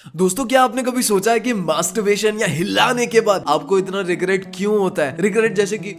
दोस्तों, क्या आपने कभी सोचा है कि मास्टरबेशन या हिलाने के बाद आपको इतना रिग्रेट क्यों होता है? रिग्रेट जैसे कि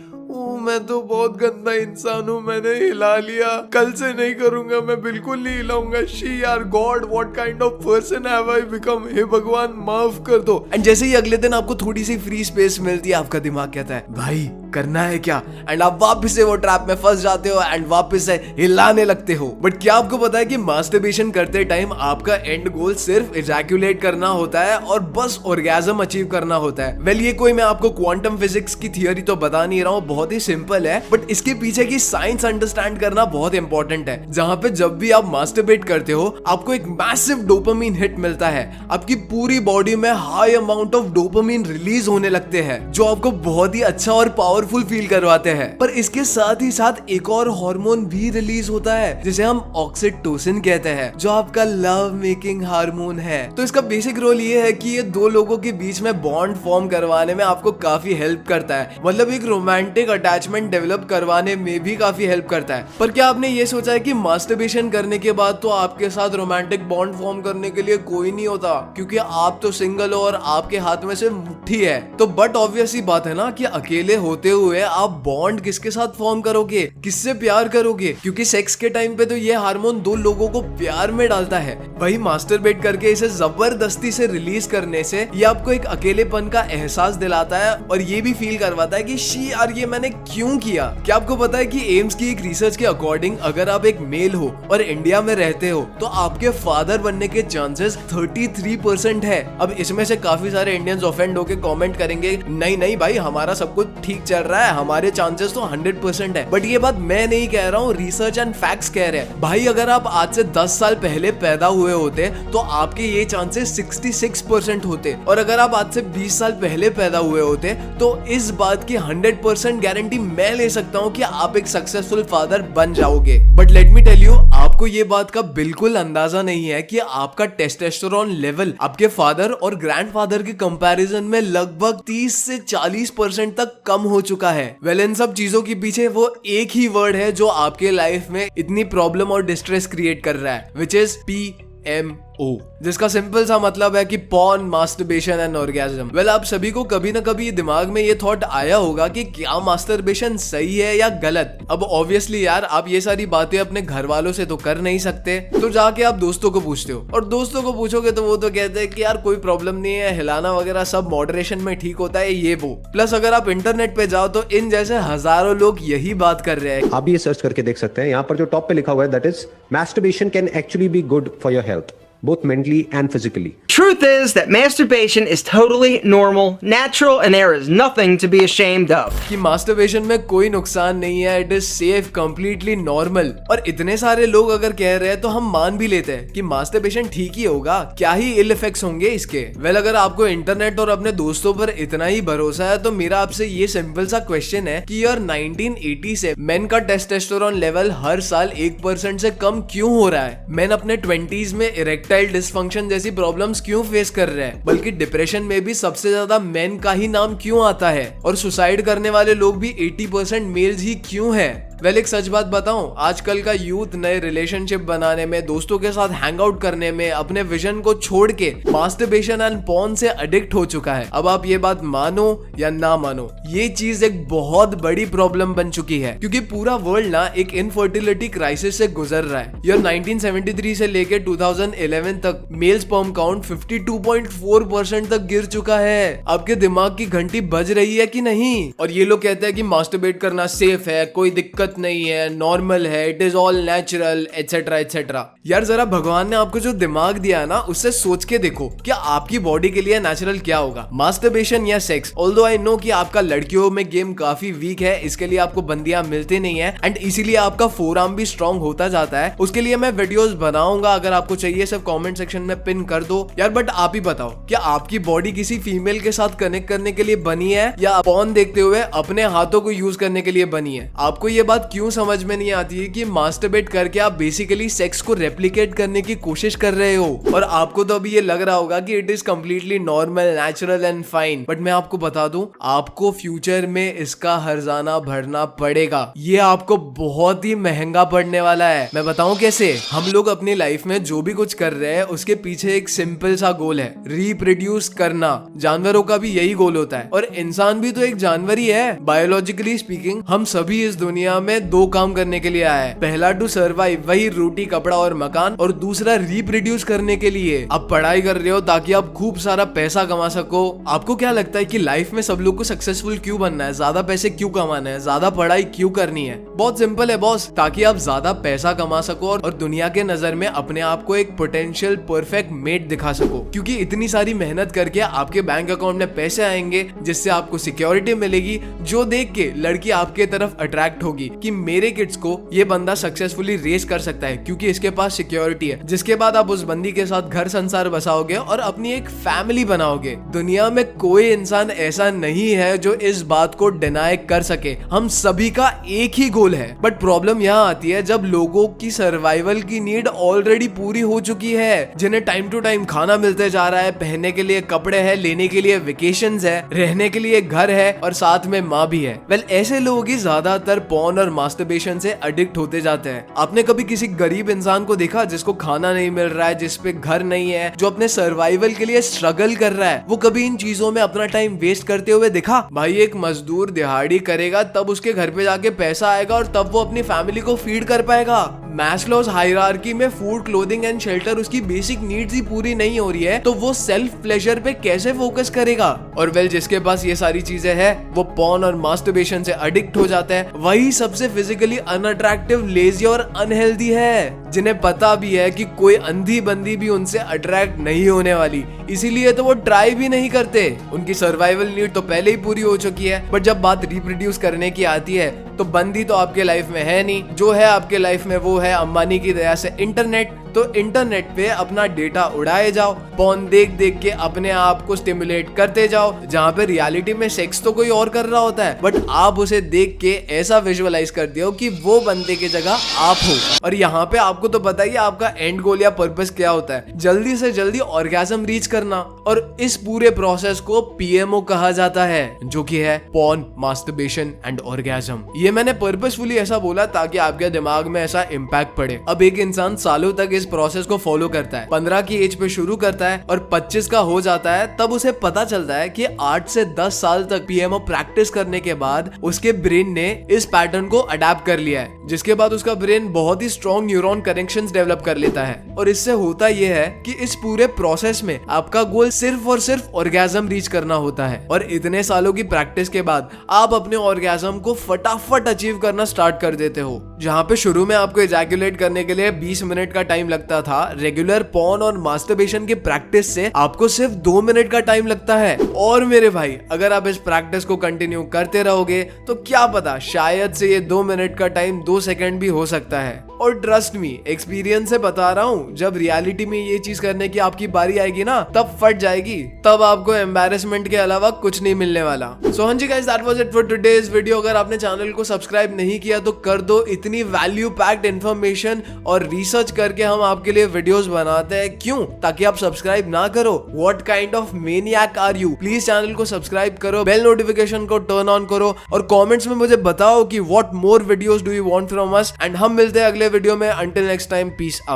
मैं तो बहुत गंदा इंसान हूँ, मैंने हिला लिया, कल से नहीं करूंगा, मैं बिल्कुल नहीं हिलाऊंगा। शी यार god, what kind of person have I become, हे भगवान माफ कर दो। एंड जैसे ही अगले दिन आपको थोड़ी सी फ्री स्पेस मिलती है, आपका दिमाग कहता है भाई करना है क्या, एंड आप वापस से वो ट्रैप में फंस जाते हो एंड वापस से हिलाने लगते हो। बट क्या आपको पता है कि मास्टरबेशन करते टाइम आपका एंड गोल सिर्फ इजैक्युलेट करना होता है और बस ऑर्गेज्म अचीव करना होता है? वेल, ये कोई मैं आपको क्वांटम फिजिक्स की थियरी तो बता नहीं रहा हूँ, बहुत ही सिंपल है, बट इसके पीछे की साइंस अंडरस्टैंड करना बहुत इंपॉर्टेंट है। जहां पे जब भी आप मास्टरबेट करते हो, आपको एक मैसिव डोपामिन हिट मिलता है, आपकी पूरी बॉडी में high amount of dopamine release होने लगते हैं, जो आपको बहुत ही अच्छा और पावरफुल फील करवाते हैं। पर इसके साथ ही साथ एक और हार्मोन भी रिलीज होता है, जिसे हम ऑक्सीटोसिन कहते हैं, जो आपका लव मेकिंग हार्मोन है। तो इसका बेसिक रोल ये है कि ये दो लोगों के बीच में बॉन्ड फॉर्म करवाने में आपको काफी हेल्प करता है, मतलब एक रोमांटिक अटैचमेंट डेवलप करवाने में भी काफी हेल्प करता है। पर क्या आपने ये सोचा है कि मास्टरबेशन करने के बाद तो आपके साथ रोमांटिक बॉन्ड फॉर्म करने के लिए कोई नहीं होता, क्योंकि आप तो सिंगल हो और आपके हाथ में सिर्फ मुट्ठी है? तो बट ऑब्वियस ही बात है ना कि अकेले होते हुए आप बॉन्ड किसके साथ फॉर्म करोगे, किससे प्यार करोगे? क्योंकि सेक्स के टाइम पे तो ये हार्मोन दो लोगों को प्यार में डालता है। वही मास्टरबेट करके इसे जबरदस्ती से रिलीज करने से ये आपको एक अकेलेपन का एहसास दिलाता है और ये भी फील करवाता है कि शी यार ये मैंने क्यों किया। क्या आपको पता है कि एम्स की एक रिसर्च के अकॉर्डिंग अगर आप एक मेल हो और इंडिया में रहते हो तो आपके फादर बनने के चांसेस 33% है। अब इसमें से काफी सारे इंडियंस ऑफेंड होके कमेंट करेंगे, नहीं नहीं भाई हमारा सब कुछ ठीक चल रहा है, हमारे चांसेस तो 100% है। बट ये बात मैं नहीं कह रहा हूँ, रिसर्च एंड फैक्ट्स कह रहे हैं। भाई अगर आप आज से 10 साल पहले पैदा हुए होते तो आपके ये चांसेस 66% होते, और अगर आप आज से 20 साल पहले पैदा हुए होते तो इस बात की 100% गारंटी मैं ले सकता हूँ कि आप एक सक्सेसफुल फादर बन जाओगे। But let me tell you, आपको ये बात का बिल्कुल अंदाजा नहीं है कि आपका टेस्टोस्टेरोन लेवल आपके फादर और ग्रैंडफादर के कंपैरिजन में लगभग 30 से 40% तक कम हो चुका है। वेल, इन सब चीजों के पीछे वो एक ही वर्ड है जो आपके लाइफ में इतनी प्रॉब्लम और डिस्ट्रेस क्रिएट कर रहा है, विच इज PMO, जिसका सिंपल सा मतलब है कि porn, masturbation and orgasm. Well, आप सभी को कभी ना कभी दिमाग में ये थॉट आया होगा कि क्या मास्टरबेशन सही है या गलत। अब ऑब्वियसली यार आप ये सारी बातें अपने घर वालों से तो कर नहीं सकते, तो जाके आप दोस्तों को पूछते हो, और दोस्तों को पूछोगे तो वो तो कहते हैं कि यार कोई प्रॉब्लम नहीं है, हिलाना वगैरह सब मॉडरेशन में ठीक होता है, ये वो। प्लस अगर आप इंटरनेट पे जाओ तो इन जैसे हजारों लोग यही बात कर रहे हैं। आप भी ये सर्च करके देख सकते हैं, यहाँ पर जो टॉप पे लिखा हुआ है that is masturbation can actually be good for your health, both mentally and physically. Truth is that masturbation is totally normal, natural, and there is nothing to be ashamed of. कि masturbation में कोई नुकसान नहीं है, it is safe, completely normal. और इतने सारे लोग अगर कह रहे हैं तो हम मान भी लेते हैं कि मास्टरबेशन ठीक ही होगा, क्या ही इल इफेक्ट्स होंगे इसके। वेल, अगर आपको इंटरनेट और अपने दोस्तों पर इतना ही भरोसा है तो मेरा आपसे ये सिंपल सा क्वेश्चन है कि यार 1980 से मेन का टेस्टोस्टेरोन लेवल हर साल 1% से कम क्यों हो रहा है? मेन अपने 20s में इरेक्टाइल डिसफंक्शन जैसी प्रॉब्लम्स क्यों फेस कर रहे हैं? बल्कि डिप्रेशन में भी सबसे ज्यादा मेन का ही नाम क्यों आता है? और सुसाइड करने वाले लोग भी 80% मेल्स ही क्यों हैं? वेल, एक सच बात बताऊं, आजकल का यूथ नए रिलेशनशिप बनाने में, दोस्तों के साथ हैंग आउट करने में अपने विजन को छोड़ के मास्टरबेशन एंड पॉर्न से एडिक्ट हो चुका है। अब आप ये बात मानो या ना मानो, ये चीज एक बहुत बड़ी प्रॉब्लम बन चुकी है, क्योंकि पूरा वर्ल्ड ना एक इनफर्टिलिटी क्राइसिस से गुजर रहा है। यार 1973 से लेके 2011 तक मेल स्पर्म काउंट 52.4% तक गिर चुका है। आपके दिमाग की घंटी बज रही है कि नहीं? और ये लोग कहते हैं कि मास्टरबेट करना सेफ है, कोई दिक्कत नहीं है, नॉर्मल है, it is all natural, etcetera etcetera. यार जरा भगवान ने आपको जो दिमाग दिया है ना, उससे सोच के देखो क्या आपकी बॉडी के लिए नेचुरल क्या होगा, मास्टरबेशन या सेक्स? ऑल्दो आई नो कि आपका लड़कियों में गेम काफी वीक है, इसके लिए आपको बंदियां मिलती नहीं है एंड इसीलिए आपका फोरआर्म भी स्ट्रॉन्ग होता जाता है। उसके लिए मैं वीडियोस बनाऊंगा, अगर आपको चाहिए सब कमेंट सेक्शन में पिन कर दो यार। बट आप ही बताओ, क्या आपकी बॉडी किसी फीमेल के साथ कनेक्ट करने के लिए बनी है या पॉर्न देखते हुए अपने हाथों को यूज करने के लिए बनी है? आपको ये बात बात क्यों समझ में नहीं आती है कि मास्टरबेट करके आप बेसिकली सेक्स को रेप्लिकेट करने की कोशिश कर रहे हो, और आपको तो अभी ये लग रहा होगा कि it is completely normal, natural and fine, but मैं आपको बता दूं, आपको फ्यूचर में इसका हर्जाना भरना पड़ेगा। ये आपको बहुत ही महंगा पड़ने वाला है। मैं बताऊं कैसे। हम लोग अपनी लाइफ में जो भी कुछ कर रहे हैं उसके पीछे एक सिंपल सा गोल है, रिप्रोड्यूस करना। जानवरों का भी यही गोल होता है, और इंसान भी तो एक जानवर ही है। बायोलॉजिकली स्पीकिंग हम सभी इस दुनिया में दो काम करने के लिए आए हैं। पहला टू सर्वाइव, वही रोटी कपड़ा और मकान, और दूसरा रिप्रोड्यूस करने के लिए। आप पढ़ाई कर रहे हो ताकि आप खूब सारा पैसा कमा सको। आपको क्या लगता है कि लाइफ में सब लोग को सक्सेसफुल क्यों बनना है, ज्यादा पैसे क्यों कमाना है, ज्यादा पढ़ाई क्यों करनी है? बहुत सिंपल है बॉस, ताकि आप ज्यादा पैसा कमा सको और दुनिया के नजर में अपने आप को एक पोटेंशियल परफेक्ट मेट दिखा सको। क्योंकि इतनी सारी मेहनत करके आपके बैंक अकाउंट में पैसे आएंगे, जिससे आपको सिक्योरिटी मिलेगी, जो देख के लड़की आपके तरफ अट्रैक्ट होगी कि मेरे किड्स को ये बंदा सक्सेसफुली रेस कर सकता है क्योंकि इसके पास सिक्योरिटी है। जिसके बाद आप उस बंदी के साथ घर संसार बसाओगे और अपनी एक फैमिली बनाओगे। दुनिया में कोई इंसान ऐसा नहीं है जो इस बात को डिनाई कर सके। हम सभी का एक ही गोल है, बट प्रॉब्लम यहाँ आती है जब लोगों की सर्वाइवल की नीड ऑलरेडी पूरी हो चुकी है, जिन्हें टाइम टू टाइम खाना मिलते जा रहा है, पहनने के लिए कपड़े हैं, लेने के लिए वेकेशंस है, रहने के लिए घर है और साथ में माँ भी है। वेल, ऐसे लोग ही ज्यादातर पॉर्न और मास्टरबेशन से एडिक्ट होते जाते हैं। आपने कभी किसी गरीब इंसान को देखा जिसको खाना नहीं मिल रहा है, जिसपे घर नहीं है, जो अपने सर्वाइवल के लिए स्ट्रगल कर रहा है? वो कभी इन चीजों में अपना टाइम वेस्ट करते हुए देखा? भाई, एक मजदूर दिहाड़ी करेगा तब उसके घर पे जाके पैसा आएगा और तब वो अपनी फैमिली को फीड कर पाएगा। मैस्लोज हायरार्की में फूड, क्लोथिंग एंड शेल्टर उसकी बेसिक नीड्स ही पूरी नहीं हो रही है, तो वो सेल्फ प्लेजर पे कैसे फोकस करेगा? और वेल, जिसके पास ये सारी चीजें हैं वो पॉर्न और मास्टरबेशन से एडिक्ट हो जाता है। वही सबसे फिजिकली अनअट्रैक्टिव, लेजी और अनहेल्दी है, जिन्हें पता भी है कि कोई अंधी बंदी भी उनसे अट्रैक्ट नहीं होने वाली, इसीलिए तो वो ट्राई भी नहीं करते। उनकी सर्वाइवल नीड तो पहले ही पूरी हो चुकी है। बट जब बात रिप्रोड्यूस करने की आती है तो बंदी तो आपके लाइफ में है नहीं, जो है आपके लाइफ में वो है अंबानी की दया से इंटरनेट। तो इंटरनेट पे अपना डेटा उड़ाए जाओ, पॉर्न देख देख के अपने आप को स्टिमुलेट करते जाओ, जहाँ पे रियलिटी में सेक्स तो कोई और कर रहा होता है, बट आप उसे देख के ऐसा विजुअलाइज कर दियो कि वो बंदे की जगह आप हो। और यहाँ पे आपको तो पता ही है आपका एंड गोल या पर्पस क्या होता है, जल्दी से जल्दी ऑर्गेज्म रीच करना। और इस पूरे प्रोसेस को PMO कहा जाता है, जो कि है पॉर्न, मास्टरबेशन एंड ऑर्गेज्म। ये मैंने पर्पसफुली ऐसा बोला ताकि आपके दिमाग में ऐसा इम्पैक्ट पड़े। अब एक इंसान सालों तक इस प्रोसेस को फॉलो करता है, 15 की एज पे शुरू करता है और 25 का हो जाता है, तब उसे पता चलता है कि 8 से 10 साल तक PMO प्रैक्टिस करने के बाद उसके ब्रेन ने इस पैटर्न को अडेप्ट कर लिया है, जिसके बाद उसका ब्रेन बहुत ही स्ट्रॉन्ग न्यूरॉन कनेक्शंस डेवलप कर लेता है। और इससे होता यह है कि इस पूरे प्रोसेस में आपका गोल सिर्फ और सिर्फ ऑर्गेज्म रीच करना होता है। और इतने सालों की प्रैक्टिस के बाद आप अपने ऑर्गेज्म को फटाफट अचीव करना स्टार्ट कर देते हो। जहाँ पे शुरू में आपको इजैकुलेट करने के लिए 20 मिनट का टाइम लगता था, रेगुलर पॉर्न और मास्टरबेशन की प्रैक्टिस से आपको सिर्फ 2 मिनट का टाइम लगता है। और मेरे भाई, अगर आप इस प्रैक्टिस को कंटिन्यू करते रहोगे तो क्या पता शायद से ये 2 मिनट का टाइम 2 सेकंड भी हो सकता है। और ट्रस्ट मी, एक्सपीरियंस से बता रहा हूँ, जब रियलिटी में ये चीज करने की आपकी बारी आएगी ना, तब फट जाएगी, तब आपको एम्बैरेसमेंट के अलावा कुछ नहीं मिलने वाला। सो हाँ जी guys, that was it for today's video. अगर आपने चैनल को सब्सक्राइब नहीं किया तो कर दो। इतनी वैल्यू पैक्ड इन्फॉर्मेशन और रिसर्च करके हम आपके लिए वीडियोस बनाते हैं। क्यों? ताकि आप सब्सक्राइब ना करो? What kind of maniac are you? Please channel को सब्सक्राइब करो, बेल नोटिफिकेशन को टर्न ऑन करो और कमेंट्स में मुझे बताओ कि what more videos do you want from us. And हम मिलते हैं अगले वीडियो में। Until next time, peace out.